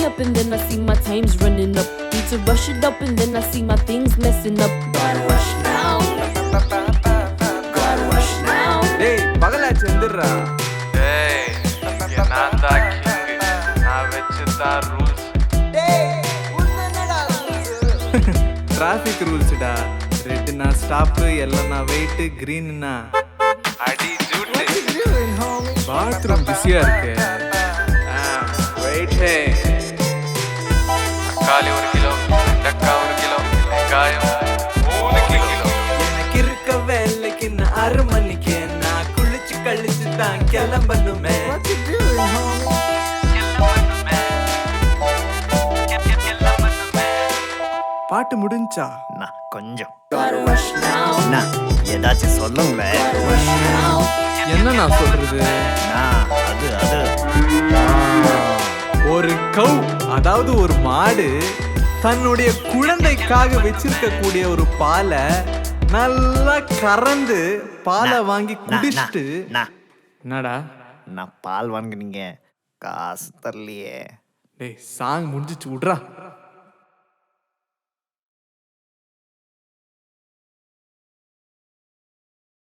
up and then I see my time's running up. Need to rush it up and then I see my things messing up. Gotta rush now. Gotta rush now. Hey, பகலாச்சு Enthira. Hey, நான் தான் king. நான் வெச்சதா rules. Traffic ரூல்ஸ்டா. ரெட்னா stop, எல்லனா wait, கிரீன்னா அடி Jude. Bathroom பிஸியா இருக்கு. Wait. தக்காளி 1 kilo, வெண்டைக்காய் 1 kilo, வெங்காயம் 3 kilo. எனக்கு இருக்க வேலைக்கு நான் 6 மணிக்கு நான் குளிச்சு கழிச்சு தான் கிளம்பணுமே. பாட்டு முடிஞ்சா நான் கொஞ்சம் Gotta rush now. நான் ஏதாச்சும் சொல்லுங்களேன். என்ன நான் சொல்றது? நான் அது அது ஒரு கவ், அதாவது ஒரு மாடு தன்னுடைய குழந்தைக்காக வச்சிருக்கக்கூடிய ஒரு பாலை நல்லா கறந்து பாலை வாங்கி குடிச்சிட்டு. என்னடா நான் பால் வாங்கினீங்க, காசு தரலையே. டேய், சாங் முடிஞ்சிச்சு, விட்றா.